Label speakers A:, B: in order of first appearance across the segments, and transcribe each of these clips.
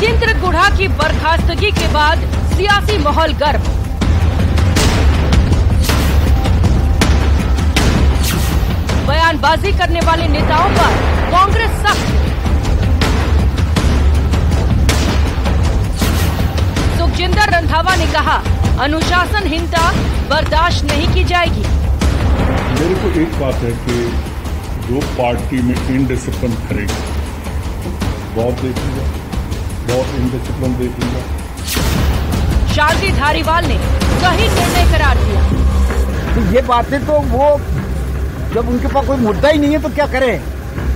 A: राजेंद्र गुढ़ा की बर्खास्तगी के बाद सियासी माहौल गर्म। बयानबाजी करने वाले नेताओं पर कांग्रेस सख्त। सुखजिंदर रंधावा ने कहा, अनुशासनहीनता बर्दाश्त नहीं की जाएगी।
B: मेरे को एक बात है कि जो पार्टी में इनडिसिप्लिन करेगा, बहुत देखेगा, बहुत इनडिसिप्लिन देखेगा।
A: शांति धारीवाल ने सही निर्णय करार दिया।
C: तो ये बातें तो वो जब उनके पास कोई मुद्दा ही नहीं है तो क्या करें,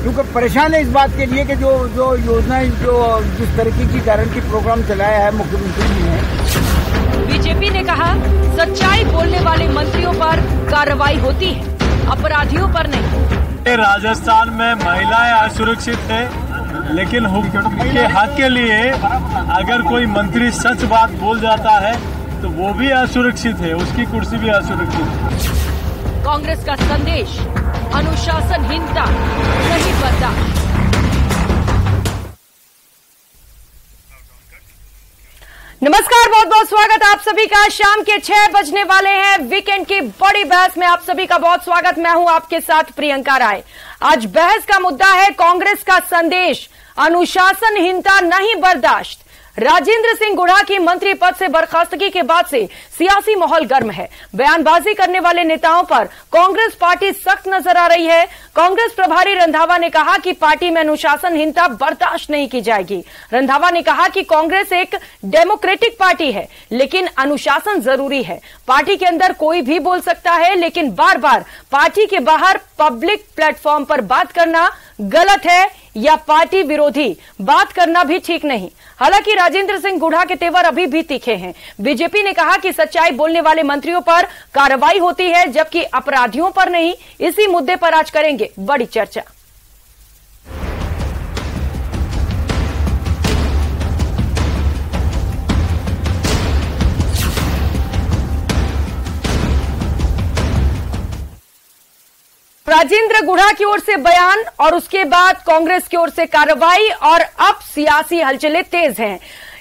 C: क्योंकि परेशान है इस बात के लिए कि जो योजनाएं जो जिस तरीके की गारंटी प्रोग्राम चलाया है मुख्यमंत्री जी ने।
A: बीजेपी ने कहा, सच्चाई बोलने वाले मंत्रियों पर कार्रवाई होती है, अपराधियों पर नहीं।
D: राजस्थान में महिलाएं असुरक्षित है, लेकिन हुक्म के हक के लिए अगर कोई मंत्री सच बात बोल जाता है तो वो भी असुरक्षित है, उसकी कुर्सी भी असुरक्षित है।
A: कांग्रेस का संदेश, अनुशासनहीनता नहीं बर्दाश्त। नमस्कार, बहुत बहुत स्वागत आप सभी का। शाम के 6 बजने वाले हैं। वीकेंड की बड़ी बहस में आप सभी का बहुत स्वागत। मैं हूं आपके साथ प्रियंका राय। आज बहस का मुद्दा है कांग्रेस का संदेश, अनुशासनहीनता नहीं बर्दाश्त। राजेंद्र सिंह गुढ़ा की मंत्री पद से बर्खास्तगी के बाद से सियासी माहौल गर्म है। बयानबाजी करने वाले नेताओं पर कांग्रेस पार्टी सख्त नजर आ रही है। कांग्रेस प्रभारी रंधावा ने कहा कि पार्टी में अनुशासनहीनता बर्दाश्त नहीं की जाएगी। रंधावा ने कहा कि कांग्रेस एक डेमोक्रेटिक पार्टी है, लेकिन अनुशासन जरूरी है। पार्टी के अंदर कोई भी बोल सकता है, लेकिन बार बार पार्टी के बाहर पब्लिक प्लेटफॉर्म पर बात करना गलत है या पार्टी विरोधी बात करना भी ठीक नहीं। हालांकि राजेंद्र सिंह गुढ़ा के तेवर अभी भी तीखे हैं। बीजेपी ने कहा कि सच्चाई बोलने वाले मंत्रियों पर कार्रवाई होती है, जबकि अपराधियों पर नहीं। इसी मुद्दे पर आज करेंगे बड़ी चर्चा। राजेंद्र गुढ़ा की ओर से बयान और उसके बाद कांग्रेस की ओर से कार्रवाई और अब सियासी हलचलें तेज हैं।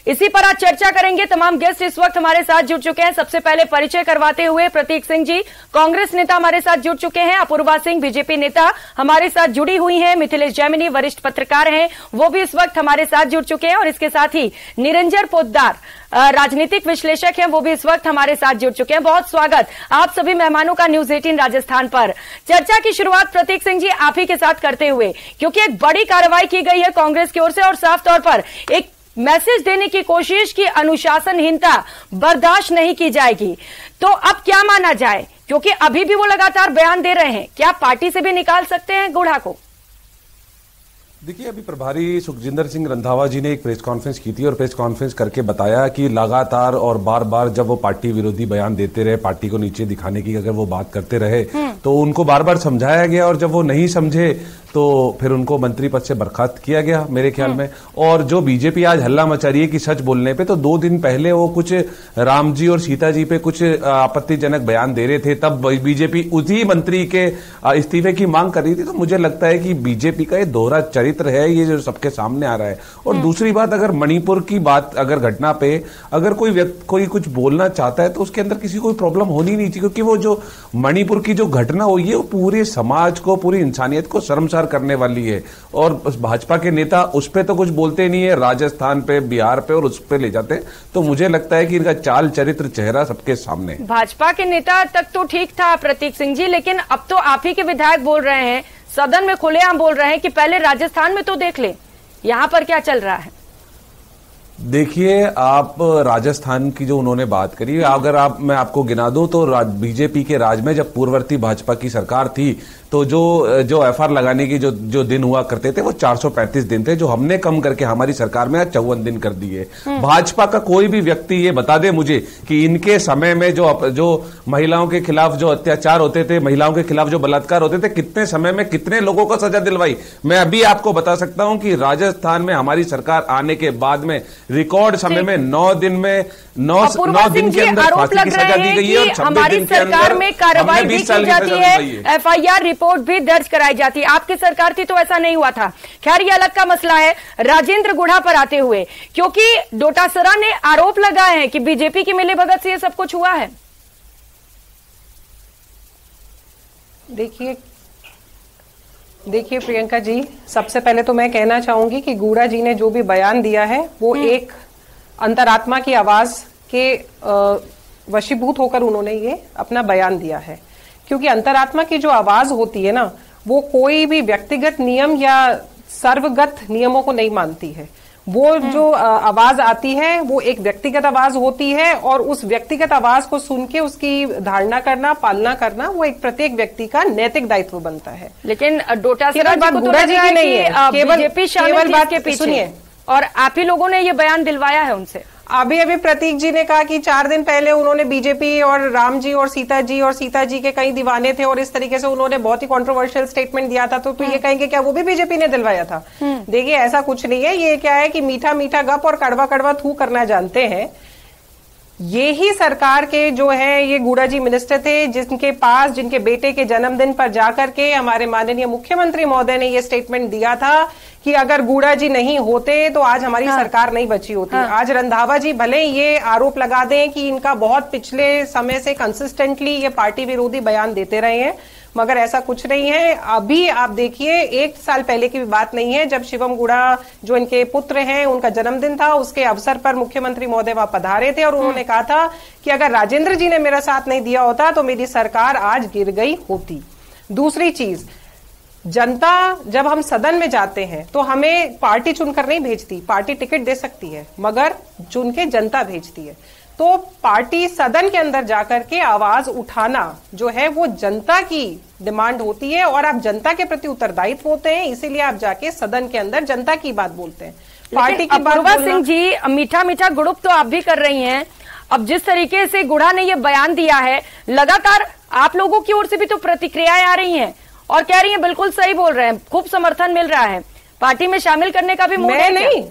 A: इसी पर आज चर्चा करेंगे। तमाम गेस्ट इस वक्त हमारे साथ जुड़ चुके हैं। सबसे पहले परिचय करवाते हुए प्रतीक सिंह जी, कांग्रेस नेता हमारे साथ जुड़ चुके हैं। अपूर्वा सिंह, बीजेपी नेता हमारे साथ जुड़ी हुई हैं। मिथिलेश जैमिनी, वरिष्ठ पत्रकार हैं, वो भी इस वक्त हमारे साथ जुड़ चुके हैं। और इसके साथ ही निरंजन पोद्दार, राजनीतिक विश्लेषक हैं, वो भी इस वक्त हमारे साथ जुड़ चुके हैं। बहुत स्वागत आप सभी मेहमानों का न्यूज 18 राजस्थान पर। चर्चा की शुरुआत प्रतीक सिंह जी आप ही के साथ करते हुए, क्योंकि एक बड़ी कार्रवाई की गई है कांग्रेस की ओर से और साफ तौर पर एक मैसेज देने की कोशिश की अनुशासनहीनता बर्दाश्त नहीं की जाएगी। तो अब क्या माना जाए, क्योंकि अभी भी वो लगातार बयान दे रहे हैं, क्या पार्टी से भी निकाल सकते हैं गुढ़ा को?
E: देखिए, अभी प्रभारी सुखजिंदर सिंह रंधावा जी ने एक प्रेस कॉन्फ्रेंस की थी और प्रेस कॉन्फ्रेंस करके बताया कि लगातार और बार बार जब वो पार्टी विरोधी बयान देते रहे, पार्टी को नीचे दिखाने की अगर वो बात करते रहे तो उनको बार बार समझाया गया और जब वो नहीं समझे तो फिर उनको मंत्री पद से बर्खास्त किया गया मेरे ख्याल में। और जो बीजेपी आज हल्ला मचा रही है कि सच बोलने पे, तो 2 दिन पहले वो कुछ राम जी और सीता जी पे कुछ आपत्तिजनक बयान दे रहे थे, तब बीजेपी उसी मंत्री के इस्तीफे की मांग कर रही थी। तो मुझे लगता है कि बीजेपी का ये दोहरा चरित्र है, ये जो सबके सामने आ रहा है। और दूसरी बात, अगर मणिपुर की बात, अगर घटना पे अगर कोई कुछ बोलना चाहता है तो उसके अंदर किसी कोई प्रॉब्लम होनी नहीं चाहिए, क्योंकि वो जो मणिपुर की जो घटना हुई है वो पूरे समाज को, पूरी इंसानियत को शर्मसार करने वाली है। और भाजपा के नेता उस पे तो कुछ बोलते नहीं है, राजस्थान पे, बिहार पे और उस पे ले जाते हैं। तो मुझे लगता है कि इनका चाल चरित्र, चेहरा सबके सामने।
A: भाजपा के नेता तक तो ठीक था प्रतीक सिंह जी, लेकिन अब तो आप ही के विधायक बोल रहे हैं, सदन में खुलेआम बोल रहे हैं कि पहले राजस्थान में तो देख ले यहां पर क्या चल रहा है।
E: देखिए, आप राजस्थान की जो उन्होंने बात करी, अगर मैं आपको गिना दूं तो बीजेपी के राज में जब पूर्ववर्ती भाजपा की सरकार थी तो जो एफआर लगाने की जो दिन हुआ करते थे वो 435 दिन थे, जो हमने कम करके हमारी सरकार में 54 दिन कर दिए। भाजपा का कोई भी व्यक्ति ये बता दे मुझे कि इनके समय में जो महिलाओं के खिलाफ जो अत्याचार होते थे, महिलाओं के खिलाफ जो बलात्कार होते थे, कितने समय में कितने लोगों को सजा दिलवाई। मैं अभी आपको बता सकता हूं कि राजस्थान में हमारी सरकार आने के बाद में रिकॉर्ड समय में 9 दिन के अंदर फांसी की सजा दी गई है और 26 दिन के अंदर
A: हमारी सरकार में कार्रवाई भी की जाती है, एफआईआर रिपोर्ट भी दर्ज कराई जाती। आपकी सरकार थी तो ऐसा नहीं हुआ था। खैर ये अलग का मसला है। राजेंद्र गुढ़ा पर आते हुए, क्योंकि डोटासरा ने आरोप लगाए हैं कि बीजेपी की मिलीभगत से ये सब कुछ हुआ है।
F: देखिए प्रियंका जी, सबसे पहले तो मैं कहना चाहूंगी कि गुढ़ा जी ने जो भी बयान दिया है वो एक अंतरात्मा की आवाज के वशीभूत होकर उन्होंने ये अपना बयान दिया है। क्योंकि अंतरात्मा की जो आवाज होती है ना, वो कोई भी व्यक्तिगत नियम या सर्वगत नियमों को नहीं मानती है। वो जो आवाज आती है वो एक व्यक्तिगत आवाज होती है, और उस व्यक्तिगत आवाज को सुन के उसकी धारणा करना, पालना करना, वो एक प्रत्येक व्यक्ति का नैतिक दायित्व बनता है।
A: लेकिन डोटासरा जी को तो
F: गुढ़ा जी की नहीं है,
A: बीजेपी शामिल बात के पीछे सुनिए, और आप ही लोगों ने ये बयान दिलवाया है उनसे।
F: अभी प्रतीक जी ने कहा कि 4 दिन पहले उन्होंने बीजेपी और राम जी और सीता जी के कई दीवाने थे, और इस तरीके से उन्होंने बहुत ही कंट्रोवर्शियल स्टेटमेंट दिया था। तो ये कहेंगे क्या वो भी बीजेपी ने दिलवाया था? देखिए ऐसा कुछ नहीं है। ये क्या है कि मीठा मीठा गप और कड़वा कड़वा थू करना जानते हैं। ये ही सरकार के जो है ये गुढ़ा जी मिनिस्टर थे, जिनके बेटे के जन्मदिन पर जाकर के हमारे माननीय मुख्यमंत्री महोदय ने ये स्टेटमेंट दिया था कि अगर गुढ़ा जी नहीं होते तो आज हमारी सरकार नहीं बची होती। आज रंधावा जी भले ये आरोप लगा दें कि इनका बहुत पिछले समय से कंसिस्टेंटली ये पार्टी विरोधी बयान देते रहे हैं, मगर ऐसा कुछ नहीं है। अभी आप देखिए 1 साल पहले की भी बात नहीं है, जब शिवम गुढ़ा जो इनके पुत्र हैं, उनका जन्मदिन था, उसके अवसर पर मुख्यमंत्री महोदय वहां पधारे थे और उन्होंने कहा था कि अगर राजेंद्र जी ने मेरा साथ नहीं दिया होता तो मेरी सरकार आज गिर गई होती। दूसरी चीज, जनता जब हम सदन में जाते हैं तो हमें पार्टी चुनकर नहीं भेजती। पार्टी टिकट दे सकती है, मगर चुन के जनता भेजती है। तो पार्टी सदन के अंदर जाकर के आवाज उठाना जो है वो जनता की डिमांड होती है, और आप जनता के प्रति उत्तरदायित्व होते हैं, इसीलिए आप जाके सदन के अंदर जनता की बात बोलते हैं। पार्टी की बात
A: अपूर्वा सिंह जी, मीठा मीठा गुड़ुप तो आप भी कर रही हैं। अब जिस तरीके से गुढ़ा ने ये बयान दिया है, लगातार आप लोगों की ओर से भी तो प्रतिक्रियाएं आ रही हैं और कह रही हैं बिल्कुल सही बोल रहे हैं, खूब समर्थन मिल रहा है, पार्टी में शामिल करने का भी मूड है।
F: नहीं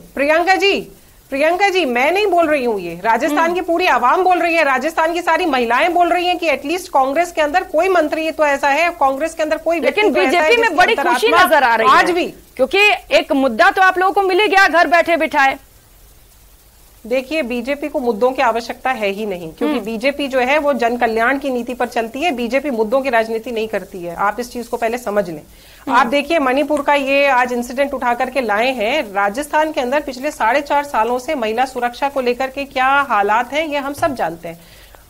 F: प्रियंका जी मैं नहीं बोल रही हूँ, ये राजस्थान की पूरी आवाम बोल रही है, राजस्थान की सारी महिलाएं बोल रही हैं कि एटलीस्ट कांग्रेस के अंदर कोई मंत्री तो ऐसा है, कांग्रेस के अंदर कोई।
A: लेकिन बीजेपी में बड़ी खुशी नजर आ रही है
F: आज भी,
A: क्योंकि एक मुद्दा तो आप लोगों को मिल गया घर बैठे बिठाए।
F: देखिए बीजेपी को मुद्दों की आवश्यकता है ही नहीं, क्योंकि बीजेपी जो है वो जन कल्याण की नीति पर चलती है। बीजेपी मुद्दों की राजनीति नहीं करती है, आप इस चीज को पहले समझ लें। आप देखिए मणिपुर का ये आज इंसिडेंट उठा करके लाए हैं। राजस्थान के अंदर पिछले 4.5 सालों से महिला सुरक्षा को लेकर के क्या हालात हैं ये हम सब जानते हैं।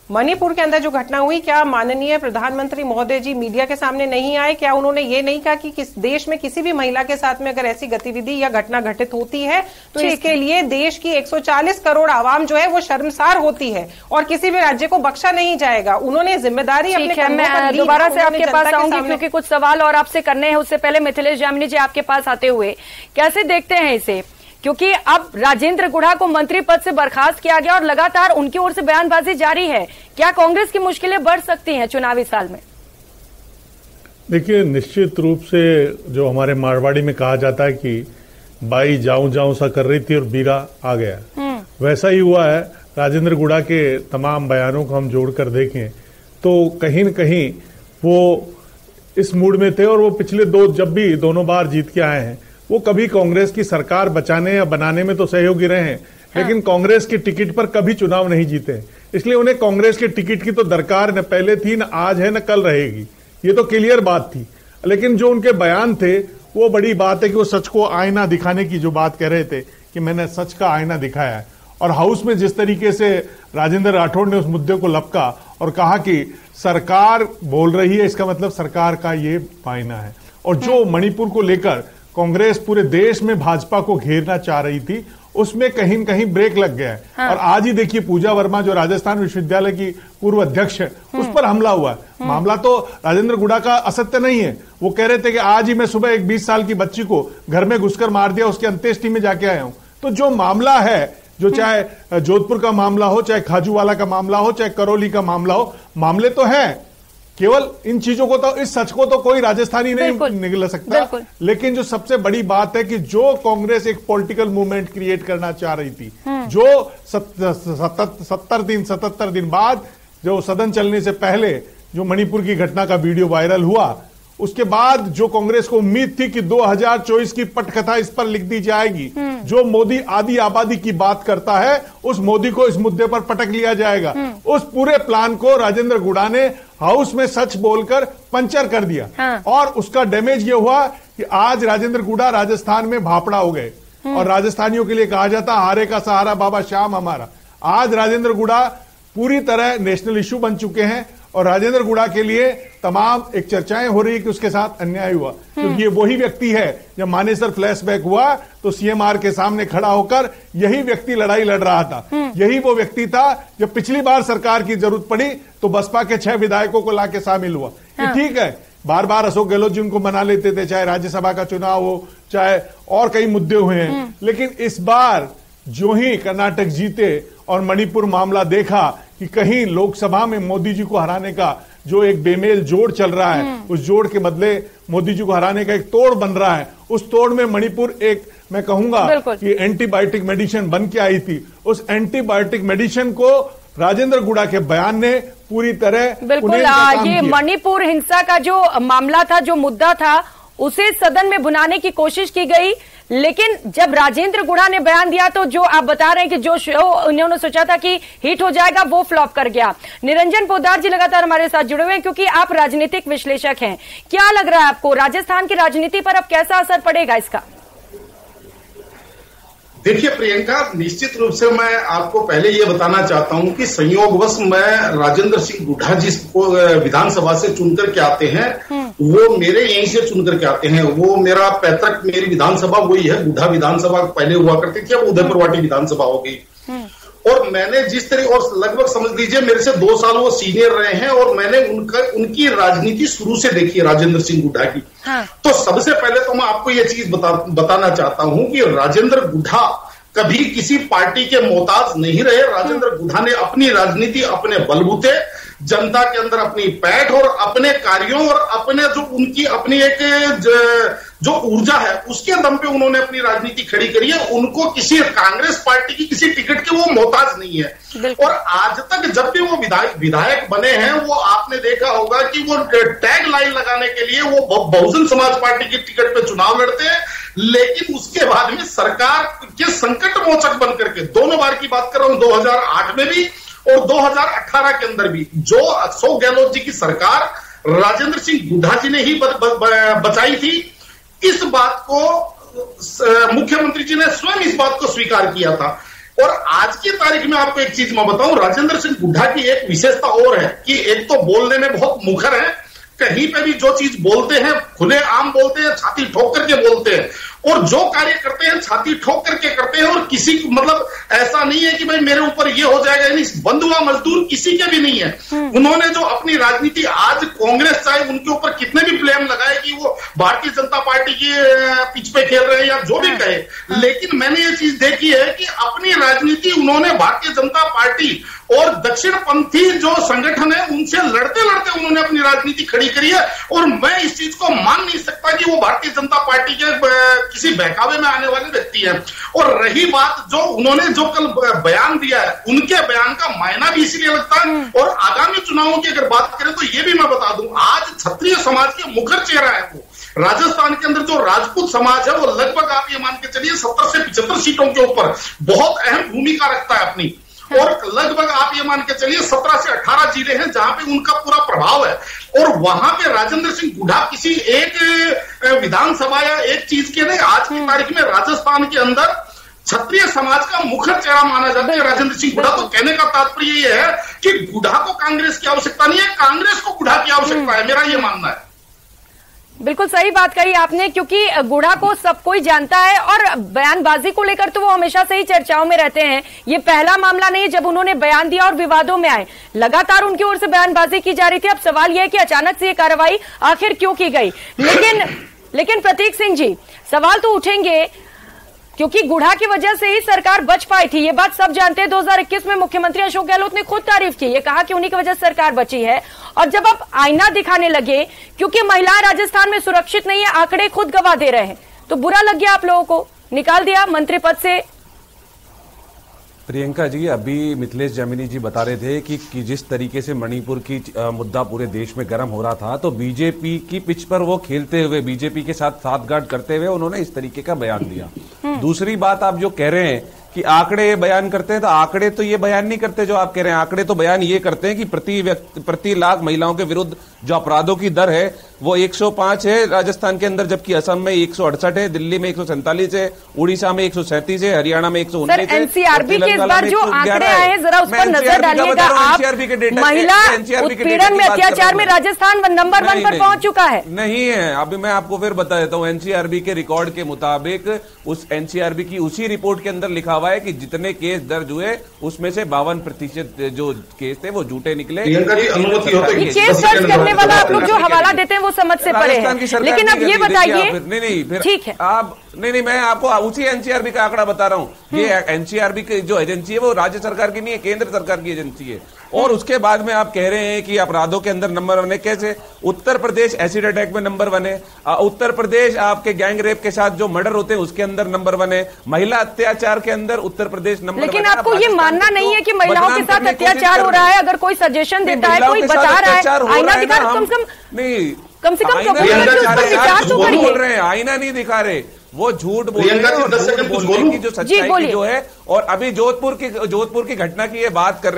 F: मणिपुर के अंदर जो घटना हुई, क्या माननीय प्रधानमंत्री महोदय जी मीडिया के सामने नहीं आए? क्या उन्होंने ये नहीं कहा कि किस देश में किसी भी महिला के साथ में अगर ऐसी गतिविधि या घटना घटित होती है तो इसके लिए देश की 140 करोड़ आवाम जो है वो शर्मसार होती है और किसी भी राज्य को बख्शा नहीं जाएगा। उन्होंने जिम्मेदारी अपने कंधों पर ली।
A: दोबारा से आपके पास आऊंगी क्योंकि कुछ सवाल और आपसे करने हैं। उससे पहले मिथिलेश जामनी जी आपके पास आते हुए कैसे देखते हैं इसे, क्योंकि अब राजेंद्र गुढ़ा को मंत्री पद से बर्खास्त किया गया और लगातार उनकी ओर से बयानबाजी जारी है। क्या कांग्रेस की मुश्किलें बढ़ सकती हैं चुनावी साल में?
B: देखिए निश्चित रूप से जो हमारे मारवाड़ी में कहा जाता है कि बाई जाऊं जाऊं सा कर रही थी और बीरा आ गया, वैसा ही हुआ है। राजेंद्र गुढ़ा के तमाम बयानों को हम जोड़कर देखें तो कहीं न कहीं वो इस मूड में थे, और वो पिछले जब भी दोनों बार जीत के आए हैं वो कभी कांग्रेस की सरकार बचाने या बनाने में तो सहयोगी रहे हैं, लेकिन कांग्रेस की टिकट पर कभी चुनाव नहीं जीते। इसलिए उन्हें कांग्रेस के टिकट की तो दरकार न पहले थी, न आज है, न कल रहेगी। ये तो क्लियर बात थी। लेकिन जो उनके बयान थे वो बड़ी बात है कि वो सच को आईना दिखाने की जो बात कह रहे थे कि मैंने सच का आईना दिखाया है, और हाउस में जिस तरीके से राजेंद्र राठौड़ ने उस मुद्दे को लपका और कहा कि सरकार बोल रही है, इसका मतलब सरकार का ये मायना है। और जो मणिपुर को लेकर कांग्रेस पूरे देश में भाजपा को घेरना चाह रही थी, उसमें कहीं न कहीं ब्रेक लग गया है। हाँ। और आज ही देखिए पूजा वर्मा जो राजस्थान विश्वविद्यालय की पूर्व अध्यक्ष है, उस पर हमला हुआ है। मामला तो राजेंद्र गुढ़ा का असत्य नहीं है। वो कह रहे थे कि आज ही मैं सुबह एक 20 साल की बच्ची को घर में घुसकर मार दिया, उसकी अंत्येष्टि में जाके आया हूं। तो जो मामला है, जो चाहे जोधपुर का मामला हो, चाहे खाजूवाला का मामला हो, चाहे करौली का मामला हो, मामले तो हैं। केवल इन चीजों को तो, इस सच को तो कोई राजस्थानी नहीं निगल सकता। लेकिन जो सबसे बड़ी बात है कि जो कांग्रेस एक पॉलिटिकल मूवमेंट क्रिएट करना चाह रही थी, जो 77 दिन बाद जो सदन चलने से पहले जो मणिपुर की घटना का वीडियो वायरल हुआ, उसके बाद जो कांग्रेस को उम्मीद थी कि 2024 की पटकथा इस पर लिख दी जाएगी, जो मोदी आधी आबादी की बात करता है उस मोदी को इस मुद्दे पर पटक लिया जाएगा, उस पूरे प्लान को राजेंद्र गुड़ा ने हाउस में सच बोलकर पंचर कर दिया। और उसका डैमेज यह हुआ कि आज राजेंद्र गुड़ा राजस्थान में भापड़ा हो गए। और राजस्थानियों के लिए कहा जाता हारे का सहारा बाबा श्याम हमारा। आज राजेंद्र गुड़ा पूरी तरह नेशनल इश्यू बन चुके हैं और राजेंद्र गुड़ा के लिए तमाम एक चर्चाएं हो रही है कि उसके साथ अन्याय हुआ, क्योंकि ये वही व्यक्ति है, जब मानेसर फ्लैशबैक हुआ तो सीएमआर के सामने खड़ा होकर यही व्यक्ति लड़ाई लड़ रहा था। यही वो व्यक्ति था जब पिछली बार सरकार की जरूरत पड़ी तो बसपा के 6 विधायकों को लाके शामिल हुआ। ठीक है, बार बार अशोक गहलोत जी उनको मना लेते थे, चाहे राज्यसभा का चुनाव हो, चाहे और कई मुद्दे हुए हैं, लेकिन इस बार जो ही कर्नाटक जीते और मणिपुर मामला देखा कि कहीं लोकसभा में मोदी जी को हराने का जो एक बेमेल जोड़ चल रहा है, उस जोड़ के बदले मोदी जी को हराने का एक तोड़ बन रहा है। उस तोड़ में मणिपुर एक, मैं कहूंगा कि एंटीबायोटिक मेडिसिन बन के आई थी। उस एंटीबायोटिक मेडिसिन को राजेंद्र गुड़ा के बयान ने पूरी तरह
A: बिल्कुल ये मणिपुर हिंसा का जो मामला था, जो मुद्दा था, उसे सदन में भुनाने की कोशिश की गई, लेकिन जब राजेंद्र गुड़ा ने बयान दिया तो जो आप बता रहे हैं कि जो शो उन्होंने सोचा था कि हिट हो जाएगा वो फ्लॉप कर गया। निरंजन पोद्दार जी लगातार हमारे साथ जुड़े हुए हैं क्योंकि आप राजनीतिक विश्लेषक हैं। क्या लग रहा है आपको, राजस्थान की राजनीति पर अब कैसा असर पड़ेगा इसका?
G: देखिए प्रियंका, निश्चित रूप से मैं आपको पहले ये बताना चाहता हूं कि संयोगवश मैं राजेंद्र सिंह गुढ़ा जिस विधानसभा से चुनकर के आते हैं वो मेरे यहीं से चुनकर के आते हैं। वो मेरा पैतृक, मेरी विधानसभा वही है, गुढ़ा विधानसभा पहले हुआ करती थी, अब उदयपुर वाटी विधानसभा हो गई। और मैंने जिस तरह, और लगभग समझ लीजिए मेरे से 2 साल वो सीनियर रहे हैं और मैंने उनकी राजनीति शुरू से देखी है, राजेंद्र सिंह गुढ़ा की। तो सबसे पहले तो मैं आपको ये चीज बताना चाहता हूं कि राजेंद्र गुढ़ा कभी किसी पार्टी के मोहताज नहीं रहे। राजेंद्र गुढ़ा ने अपनी राजनीति अपने बलबूते, जनता के अंदर अपनी पैठ और अपने कार्यों और अपने जो उनकी अपनी एक जो ऊर्जा है उसके दम पे उन्होंने अपनी राजनीति खड़ी करी है। उनको किसी कांग्रेस पार्टी की किसी टिकट के वो मोहताज नहीं है। और आज तक जब भी वो विधायक बने हैं, वो आपने देखा होगा कि वो टैग लाइन लगाने के लिए वो बहुजन समाज पार्टी की टिकट पे चुनाव लड़ते हैं, लेकिन उसके बाद में सरकार के संकट मोचक बन करके, दोनों बार की बात कर रहा हूं, 2008 में भी और 2018 के अंदर भी, जो अशोक गहलोत जी की सरकार राजेंद्र सिंह गुढ़ा जी ने ही बचाई थी। इस बात को मुख्यमंत्री जी ने स्वयं इस बात को स्वीकार किया था। और आज की तारीख में आपको एक चीज मैं बताऊं, राजेंद्र सिंह गुढ़ा की एक विशेषता और है कि एक तो बोलने में बहुत मुखर है, कहीं पे भी जो चीज बोलते हैं खुले आम बोलते हैं, छाती ठोक करके बोलते हैं, और जो कार्य करते हैं छाती ठोक करके करते हैं। और किसी मतलब ऐसा नहीं है कि भाई मेरे ऊपर ये हो जाएगा, यानी बंधुआ मजदूर किसी के भी नहीं है। उन्होंने जो अपनी राजनीति, आज कांग्रेस चाहे उनके ऊपर कितने भी ब्लेम लगाए कि वो भारतीय जनता पार्टी के पिच पे खेल रहे हैं या जो भी कहे, लेकिन मैंने ये चीज देखी है कि अपनी राजनीति उन्होंने भारतीय जनता पार्टी और दक्षिणपंथी जो संगठन है उनसे लड़ते लड़ते उन्होंने अपनी राजनीति खड़ी करी है। और मैं इस चीज को मान नहीं सकता कि वो भारतीय जनता पार्टी के किसी बहकावे में आने वाले व्यक्ति हैं। और रही बात जो उन्होंने जो कल बयान दिया है, उनके बयान का मायना भी इसलिए लगता है। और आगामी चुनावों की अगर बात करें तो ये भी मैं बता दूं, आज क्षत्रिय समाज के मुखर चेहरा है वो। राजस्थान के अंदर जो राजपूत समाज है वो लगभग आप ये मान के चलिए 70 से 75 सीटों के ऊपर बहुत अहम भूमिका रखता है अपनी। और लगभग आप ये मान के चलिए 17 से 18 जिले हैं जहां पे उनका पूरा प्रभाव है। और वहां पे राजेंद्र सिंह गुढ़ा किसी एक विधानसभा या एक चीज के नहीं, आज की तारीख में राजस्थान के अंदर क्षत्रिय समाज का मुखर चेहरा माना जाता है राजेंद्र सिंह गुढ़ा। तो कहने का तात्पर्य ये है कि गुढ़ा को कांग्रेस की आवश्यकता नहीं है, कांग्रेस को गुढ़ा की आवश्यकता है, मेरा ये मानना है।
A: बिल्कुल सही बात कही आपने, क्योंकि गुढ़ा को सब कोई जानता है और बयानबाजी को लेकर तो वो हमेशा से ही चर्चाओं में रहते हैं। ये पहला मामला नहीं जब उन्होंने बयान दिया और विवादों में आए, लगातार उनकी ओर से बयानबाजी की जा रही थी। अब सवाल यह है कि अचानक से ये कार्रवाई आखिर क्यों की गई। लेकिन प्रतीक सिंह जी, सवाल तो उठेंगे क्योंकि गुढ़ा की वजह से ही सरकार बच पाई थी, ये बात सब जानते हैं। 2021 में मुख्यमंत्री अशोक गहलोत ने खुद तारीफ की, ये कहा कि उन्हीं की वजह से सरकार बची है। और जब आप आईना दिखाने लगे, क्योंकि महिलाएं राजस्थान में सुरक्षित नहीं है, आंकड़े खुद गवाह दे रहे हैं, तो बुरा लग गया आप लोगों को, निकाल दिया मंत्री पद से।
E: प्रियंका जी, अभी मिथिलेश जैमिनी जी बता रहे थे कि जिस तरीके से मणिपुर की मुद्दा पूरे देश में गर्म हो रहा था, तो बीजेपी की पिच पर वो खेलते हुए, बीजेपी के साथ साठगांठ करते हुए उन्होंने इस तरीके का बयान दिया। दूसरी बात, आप जो कह रहे हैं कि आंकड़े बयान करते हैं, तो आंकड़े तो ये बयान नहीं करते जो आप कह रहे हैं। आंकड़े तो बयान ये करते हैं कि प्रति लाख महिलाओं के विरुद्ध जो अपराधों की दर है वो 105 है राजस्थान के अंदर, जबकि असम में 168 है, दिल्ली में 147 है, उड़ीसा में 137 है, हरियाणा में 119 है।
A: एनसीआरबी के इस बार जो आंकड़े आए हैं, जरा उस पर नजर डालिएगा आप। महिला उत्पीड़न में, अत्याचार में राजस्थान नंबर 1 पर पहुंच चुका है।
E: नहीं है, अभी मैं आपको फिर बता देता हूँ। एनसीआरबी के रिकॉर्ड के मुताबिक, उस एनसीआरबी की उसी रिपोर्ट के अंदर लिखा हुआ है कि जितने केस दर्ज हुए उसमें से 52% जो केस थे वो झूठे निकले।
A: केस दर्ज करने वाला आप लोग जो हवाला देते हैं वो समझ से परे है। लेकिन अब ये बताइए,
E: नहीं,
A: ठीक है,
E: आप नहीं, मैं आपको उसी एनसीआरबी का आंकड़ा बता रहा हूँ। ये एनसीआरबी की जो एजेंसी है वो राज्य सरकार की नहीं है, केंद्र सरकार की एजेंसी है। और उसके बाद में आप कह रहे हैं कि अपराधों के अंदर नंबर 1 है। कैसे? उत्तर प्रदेश एसिड अटैक में नंबर 1 है, उत्तर प्रदेश आपके गैंग रेप के साथ जो मर्डर होते हैं उसके अंदर नंबर 1 है, महिला अत्याचार के अंदर उत्तर प्रदेश नंबर 1 है।
A: लेकिन आपको ये मानना नहीं है कि महिलाओं के साथ अत्याचार हो रहा है? अगर कोई सजेशन देता है, कोई बता रहा है, आईना दिखा, कम से कम विचार तो करिए।
E: बोल रहे हैं आईना नहीं दिखा रहे, वो झूठ बोल रहे हैं। बोलने की जो सच्चाई जो है, और अभी जोधपुर की घटना की ये बात कर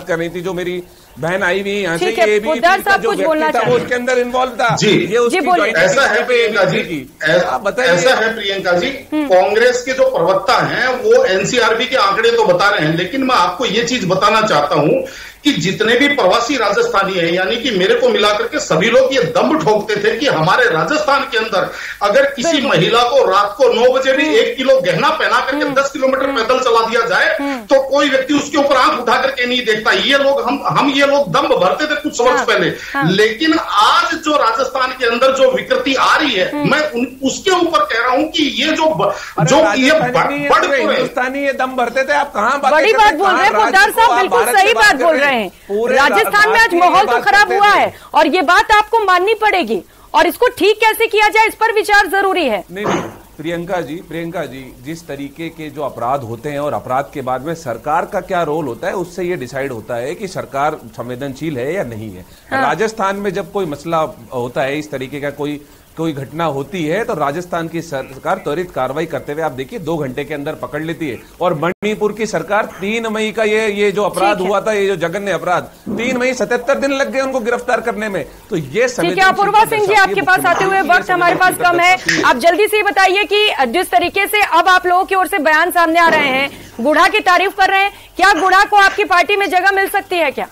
E: रही थी जो मेरी बहन आई हुई यहाँ से, ये भी जो व्यक्ति था वो उसके अंदर इन्वॉल्व था।
G: ये उसकी ऐसा है प्रियंका जी, ऐसा है प्रियंका जी, कांग्रेस के जो प्रवक्ता हैं वो एनसीआरबी के आंकड़े तो बता रहे हैं, लेकिन मैं आपको ये चीज बताना चाहता हूं कि जितने भी प्रवासी राजस्थानी हैं, यानी कि मेरे को मिलाकर के सभी लोग ये दम ठोकते थे कि हमारे राजस्थान के अंदर अगर किसी महिला को रात को 9 बजे भी 1 किलो गहना पहना करके 10 किलोमीटर पैदल चला दिया जाए तो कोई व्यक्ति उसके ऊपर आंख उठा करके नहीं देखता। ये लोग हम ये लोग दम भरते थे कुछ वर्ष पहले, लेकिन आज जो राजस्थान के अंदर जो विकृति आ रही है, मैं उसके ऊपर कह रहा हूं कि ये जो
E: हिंदुस्तानी ये दम भरते थे। आप कहां
A: बड़ी बात बोल रहे हैं पोद्दार साहब, बिल्कुल सही बात बोल रहे हैं। राजस्थान में आज माहौल तो खराब हुआ है और ये बात आपको माननी पड़ेगी, और इसको ठीक कैसे किया जाए इस पर विचार जरूरी है।
E: नहीं, प्रियंका जी, जिस तरीके के जो अपराध होते हैं और अपराध के बाद में सरकार का क्या रोल होता है, उससे ये डिसाइड होता है कि सरकार संवेदनशील है या नहीं है। राजस्थान में जब कोई मसला होता है, इस तरीके का कोई घटना होती है, तो राजस्थान की सरकार त्वरित कार्रवाई करते हुए आप देखिए 2 घंटे के अंदर पकड़ लेती है। और मणिपुर की सरकार 3 मई का ये जो अपराध हुआ था, ये जो जघन्य अपराध, 3 मई 77 दिन लग गए उनको गिरफ्तार करने में। तो ये
A: ठीक है। अपूर्वा सिंह जी, आपके पास आते हुए वक्त हमारे पास कम है, आप जल्दी से बताइए कि जिस तरीके से अब आप लोगों की ओर से बयान सामने आ रहे हैं, गुढ़ा की तारीफ कर रहे हैं, क्या गुढ़ा को आपकी पार्टी में जगह मिल सकती है क्या?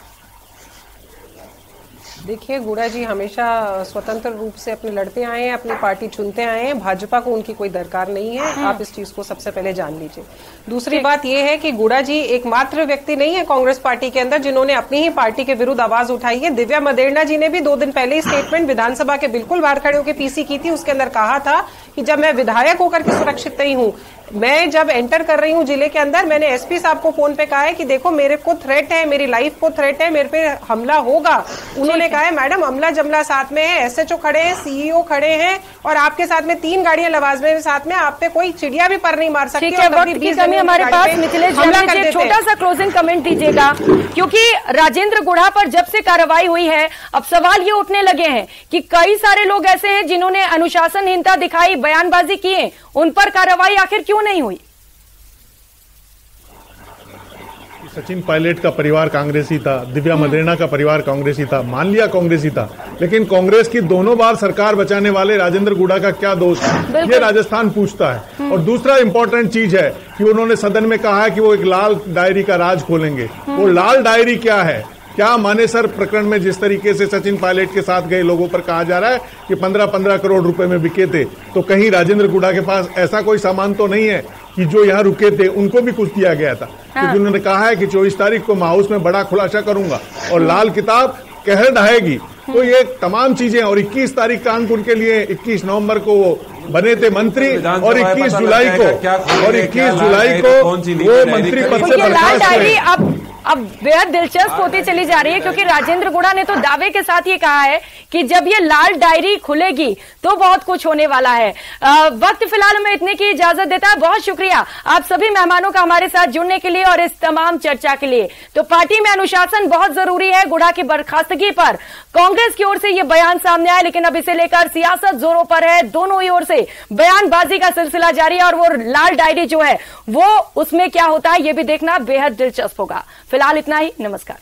F: देखिए, गुड़ा जी हमेशा स्वतंत्र रूप से अपने लड़ते आए हैं, अपनी पार्टी चुनते आए हैं, भाजपा को उनकी कोई दरकार नहीं है। आप इस चीज को सबसे पहले जान लीजिए। दूसरी बात यह है कि गुड़ा जी एकमात्र व्यक्ति नहीं है कांग्रेस पार्टी के अंदर जिन्होंने अपनी ही पार्टी के विरुद्ध आवाज उठाई है। दिव्या मदेरणा जी ने भी 2 दिन पहले स्टेटमेंट विधानसभा के बिल्कुल बाहर खड़े होकर पीसी की थी। उसके अंदर कहा था कि जब मैं विधायक होकर के सुरक्षित नहीं हूं, मैं जब एंटर कर रही हूं जिले के अंदर, मैंने एसपी साहब को फोन पे कहा है कि देखो मेरे को थ्रेट है, मेरी लाइफ को थ्रेट है, मेरे पे हमला होगा। उन्होंने कहा है मैडम अमला जमला साथ में है, एसएचओ खड़े हैं, सीईओ खड़े हैं, और आपके साथ में 3 गाड़ियां लवाजमे में साथ में, आप पे कोई चिड़िया भी पर नहीं मार सकती।
A: ठीक है, वक्त की कमी हमारे पास। मिथिलेश जैमिनी जी, छोटा सा क्लोजिंग कमेंट दीजिएगा, क्योंकि राजेंद्र गुढ़ा पर जब से कार्रवाई हुई है, अब सवाल ये उठने लगे हैं कि कई सारे लोग ऐसे हैं जिन्होंने अनुशासनहीनता दिखाई, बयानबाजी किए, उन पर कार्रवाई आखिर क्यों नहीं हुई?
B: सचिन पायलट का परिवार कांग्रेसी था, दिव्या मदेरणा का परिवार कांग्रेसी था, मान लिया कांग्रेसी था, लेकिन कांग्रेस की दोनों बार सरकार बचाने वाले राजेंद्र गुढ़ा का क्या दोष है, ये राजस्थान पूछता है। और दूसरा इंपॉर्टेंट चीज है कि उन्होंने सदन में कहा है कि वो एक लाल डायरी का राज खोलेंगे। वो लाल डायरी क्या है? क्या मानेसर प्रकरण में जिस तरीके से सचिन पायलट के साथ गए लोगों पर कहा जा रहा है कि 15-15 करोड़ रुपए में बिके थे, तो कहीं राजेंद्र गुढ़ा के पास ऐसा कोई सामान तो नहीं है कि जो यहाँ रुके थे उनको भी कुछ दिया गया था? क्योंकि उन्होंने कहा है कि 24 तारीख को मैं हाउस में बड़ा खुलासा करूंगा और लाल किताब कहर ढाएगी। तो ये तमाम चीजें, और 21 तारीख का अंक उनके लिए 21 नवंबर को वो बने थे मंत्री, और 21 जुलाई को वो मंत्री पद से बर्खास्त हुए।
A: अब बेहद दिलचस्प होती चली जा रही है, क्योंकि राजेंद्र गुढ़ा ने तो दावे के साथ ये कहा है कि जब ये लाल डायरी खुलेगी तो बहुत कुछ होने वाला है। वक्त फिलहाल में इतने की इजाजत देता है। बहुत शुक्रिया आप सभी मेहमानों का हमारे साथ जुड़ने के लिए और इस तमाम चर्चा के लिए। तो पार्टी में अनुशासन बहुत जरूरी है। गुढ़ा की बर्खास्तगी पर कांग्रेस की ओर से यह बयान सामने आया, लेकिन अब इसे लेकर सियासत जोरों पर है। दोनों ही ओर से बयानबाजी का सिलसिला जारी है और वो लाल डायरी जो है वो उसमें क्या होता है ये भी देखना बेहद दिलचस्प होगा। फिलहाल इतना ही, नमस्कार।